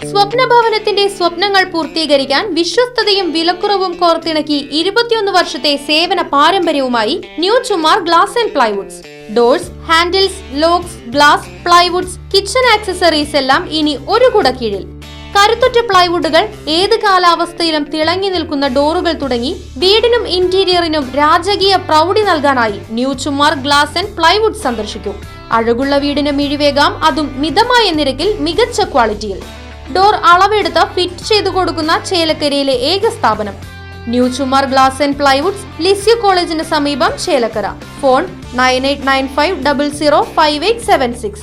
സ്വപ്നഭവനത്തിന്റെ സ്വപ്നങ്ങൾ പൂർത്തീകരിക്കാൻ വിശ്വസ്തതയും വിലക്കുറവും കോർത്തിണക്കി 21 വർഷത്തെ സേവന പാരമ്പര്യവുമായി new Chumar glass and plywoods. Doors, handles, locks, glass, plywoods, kitchen accessories എല്ലാം ഇനി ഒരു കുട കീഴിൽ. കരുത്തുറ്റ പ്ലൈവുഡുകൾ, ഏത് കാലാവസ്ഥയിലും തിളങ്ങി നിൽക്കുന്ന ഡോറുകൾ തുടങ്ങി വീടിനും ഇന്റീരിയറിനും രാജകീയ പ്രൗഢി നൽകാനായി new Chumar glass and plywood സന്ദർശിക്കൂ. അഴകുള്ള വീടിന് മിഴിവേകാം, അതും മിതമായ നിരക്കിൽ മികച്ച ക്വാളിറ്റിയിൽ. ഡോർ അളവെടുത്ത് ഫിറ്റ് ചെയ്തു കൊടുക്കുന്ന ചേലക്കരയിലെ ഏക സ്ഥാപനം new Chumar glass and plywoods, Lisieux കോളേജിന് സമീപം, ചേലക്കര. ഫോൺ 9895005876.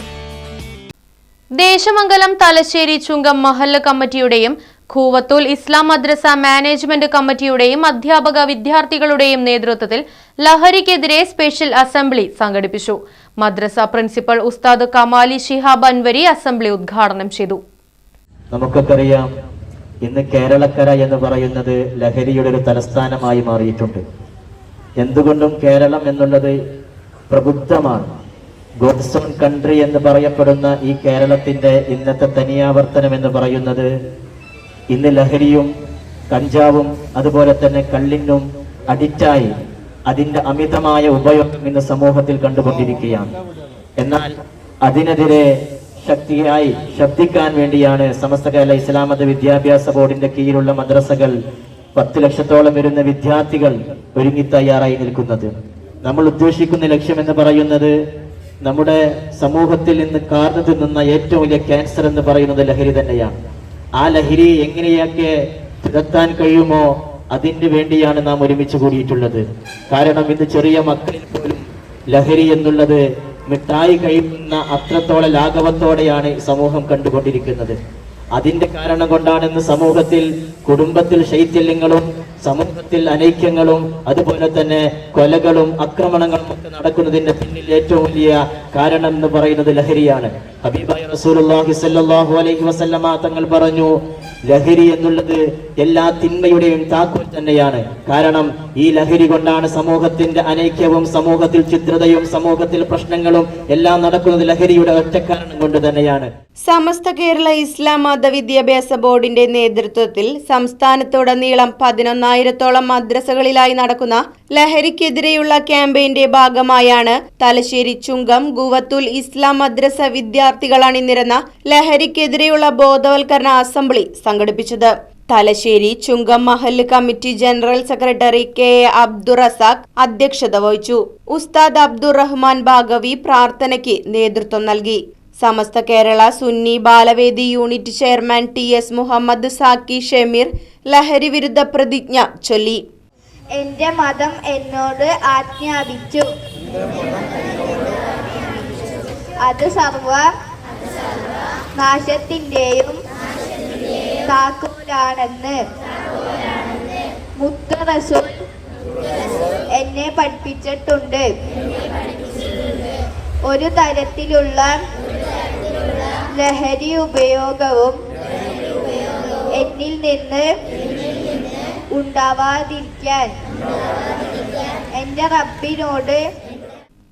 ദേശമംഗലം തലശ്ശേരി ചുങ്കം മഹല്ല് കമ്മിറ്റിയുടെയും ഖൂവത്തുൽ ഇസ്ലാം മദ്രസ മാനേജ്മെന്റ് കമ്മിറ്റിയുടെയും അധ്യാപക വിദ്യാർത്ഥികളുടെയും നേതൃത്വത്തിൽ ലഹരിക്കെതിരെ സ്പെഷ്യൽ അസംബ്ലി സംഘടിപ്പിച്ചു. മദ്രസ പ്രിൻസിപ്പൽ ഉസ്താദ് കമാലി ശിഹാബ് അൻവരി അസംബ്ലി ഉദ്ഘാടനം ചെയ്തു. നമുക്കറിയാം, ഇന്ന് കേരളക്കര എന്ന് പറയുന്നത് ലഹരിയുടെ ഒരു തലസ്ഥാനമായി മാറിയിട്ടുണ്ട്. എന്തുകൊണ്ടും കേരളം എന്നുള്ളത് പ്രബുദ്ധമാണ്. ഗോഡ്സ് ഓൺ കൺട്രി എന്ന് പറയപ്പെടുന്ന ഈ കേരളത്തിന്റെ ഇന്നത്തെ തനിയാവർത്തനം എന്ന് പറയുന്നത് ഇന്ന് ലഹരിയും കഞ്ചാവും അതുപോലെ തന്നെ കള്ളിനും അഡിക്റ്റായി അതിന്റെ അമിതമായ ഉപയോഗം ഇന്ന് സമൂഹത്തിൽ കണ്ടുകൊണ്ടിരിക്കുകയാണ്. എന്നാൽ അതിനെതിരെ ശക്തിയായി ശബ്ദിക്കാൻ വേണ്ടിയാണ് സമസ്ത കേരള ഇസ്ലാം മത വിദ്യാഭ്യാസ ബോർഡിന്റെ കീഴിലുള്ള മദ്രസകൾ 10 ലക്ഷത്തോളം വരുന്ന വിദ്യാർത്ഥികൾ ഒരുങ്ങി തയ്യാറായി നിൽക്കുന്നത്. നമ്മൾ ഉദ്ദേശിക്കുന്ന ലക്ഷ്യം എന്ന് പറയുന്നത് നമ്മുടെ സമൂഹത്തിൽ നിന്ന് കാർന്നു തിന്നുന്ന ഏറ്റവും വലിയ ക്യാൻസർ എന്ന് പറയുന്നത് ലഹരി തന്നെയാണ്. ആ ലഹരി എങ്ങനെയൊക്കെ തുരത്താൻ കഴിയുമോ അതിന് വേണ്ടിയാണ് നാം ഒരുമിച്ച് കൂടിയിട്ടുള്ളത്. കാരണം ഇന്ന് ചെറിയ മക്കളിൽ പോലും ലഹരി എന്നുള്ളത് മിഠായി കഴിക്കുന്ന അത്രത്തോളം ലാഘവത്തോടെയാണ് സമൂഹം കണ്ടുകൊണ്ടിരിക്കുന്നത്. അതിന്റെ കാരണം കൊണ്ടാണ് ഇന്ന് സമൂഹത്തിൽ കുടുംബത്തിൽ ശൈഥില്യങ്ങളും സമൂഹത്തിൽ അനൈക്യങ്ങളും അതുപോലെ തന്നെ കൊലകളും ആക്രമണങ്ങളും ഒക്കെ നടക്കുന്നതിന്റെ പിന്നിൽ ഏറ്റവും വലിയ കാരണം എന്ന് പറയുന്നത് ലഹരിയാണ്. ഹബീബായ റസൂലുള്ളാഹി സ്വല്ലല്ലാഹു അലൈഹി വസല്ലമ തങ്ങൾ പറഞ്ഞു, ലഹരി എന്നുള്ളത് എല്ലാ തിന്മയുടെയും താക്കോൽ തന്നെയാണ്. കാരണം ഈ ലഹരി കൊണ്ടാണ് സമൂഹത്തിന്റെ അനൈക്യവും സമൂഹത്തിൽ ചിത്രതയും സമൂഹത്തിൽ പ്രശ്നങ്ങളും എല്ലാം നടക്കുന്നത് ലഹരിയുടെ ഒറ്റക്കാരണം കൊണ്ട് തന്നെയാണ്. സമസ്ത കേരള ഇസ്ലാം മത വിദ്യാഭ്യാസ ബോർഡിന്റെ നേതൃത്വത്തിൽ സംസ്ഥാനത്തുടനീളം 11,000-ഓളം മദ്രസകളിലായി നടക്കുന്ന ലഹരിക്കെതിരെയുള്ള ക്യാമ്പയിന്റെ ഭാഗമായാണ് തലശ്ശേരി ചുങ്കം ഖൂവത്തുൽ ഇസ്ലാം മദ്രസ വിദ്യാർത്ഥികൾ അണിനിരന്ന ലഹരിക്കെതിരെയുള്ള ബോധവൽക്കരണ അസംബ്ലി സംഘടിപ്പിച്ചത്. തലശ്ശേരി ചുങ്കം മഹല്ല് committee general secretary K A Abdurazak അധ്യക്ഷത വഹിച്ചു. ഉസ്താദ് അബ്ദുറഹ്മാൻ ബാഗവി പ്രാർത്ഥനയ്ക്ക് നേതൃത്വം നൽകി. Samastha Kerala Sunni Balavedi unit chairman T S Muhammad Zaki Shameer ലഹരി വിരുദ്ധ പ്രതിജ്ഞ ചൊല്ലി. എന്റെ മതം എന്നോട് ആജ്ഞാപിച്ചു, അത് സർവ നാശത്തിന്റെയും താക്കോലാണെന്ന് മുത്ത് റസൂൽ എന്നെ പഠിപ്പിച്ചിട്ടുണ്ട്. ഒരു തരത്തിലുള്ള ലഹരി ഉപയോഗവും എന്നിൽ നിന്ന് ഉണ്ടാവാതിരിക്കാൻ എന്റെ റബ്ബിനോട്.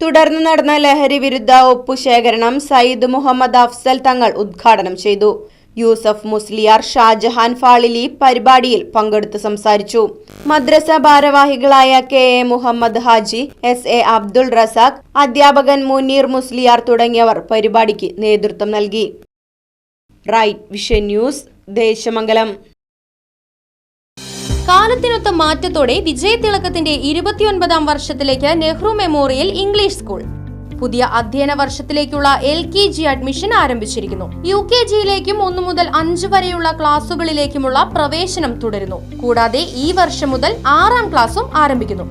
തുടർന്ന് നടന്ന ലഹരി വിരുദ്ധ ഒപ്പുശേഖരണം സയ്യിദ് മുഹമ്മദ് അഫ്സൽ തങ്ങൾ ഉദ്ഘാടനം ചെയ്തു. യൂസഫ് മുസ്ലിയാർ, ഷാജഹാൻ ഫാളിലി പരിപാടിയിൽ പങ്കെടുത്ത് സംസാരിച്ചു. മദ്രസ ഭാരവാഹികളായ K A Muhammad Haji, S A Abdul Razak, അധ്യാപകൻ മുനീർ മുസ്ലിയാർ തുടങ്ങിയവർ പരിപാടിക്ക് നേതൃത്വം നൽകി. Right Vision News, Desamangalam. കാലത്തിനൊത്ത മാറ്റത്തോടെ വിജയതിളക്കത്തിന്റെ 29ാം വർഷത്തിലേക്ക് നെഹ്റു മെമ്മോറിയൽ ഇംഗ്ലീഷ് സ്കൂൾ. പുതിയ അധ്യയന വർഷത്തിലേക്കുള്ള LKG അഡ്മിഷൻ ആരംഭിച്ചിരിക്കുന്നു. UKGയിലേക്കും 1 മുതൽ 5 വരെയുള്ള ക്ലാസുകളിലേക്കുമുള്ള പ്രവേശനം തുടരുന്നു. കൂടാതെ ഈ വർഷം മുതൽ 6ാം ക്ലാസും ആരംഭിക്കുന്നു.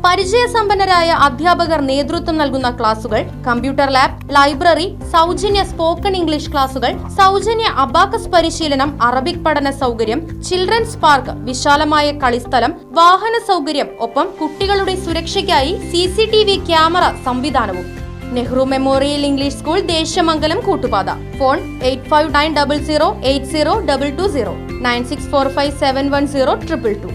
പരിചയസമ്പന്നരായ അധ്യാപകർ നേതൃത്വം നൽകുന്ന ക്ലാസുകൾ, കമ്പ്യൂട്ടർ ലാബ്, ലൈബ്രറി, സൗജന്യ സ്പോക്കൺ ഇംഗ്ലീഷ് ക്ലാസുകൾ, സൗജന്യ അബാക്കസ് പരിശീലനം, അറബിക് പഠന സൗകര്യം, ചിൽഡ്രൻസ് പാർക്ക്, വിശാലമായ കളിസ്ഥലം, വാഹന സൗകര്യം, ഒപ്പം കുട്ടികളുടെ സുരക്ഷയ്ക്കായി CCTV ക്യാമറ സംവിധാനവും. Nehru Memorial English School, Desamangalam, Koottupatha. Phone 8590080220 9645710222.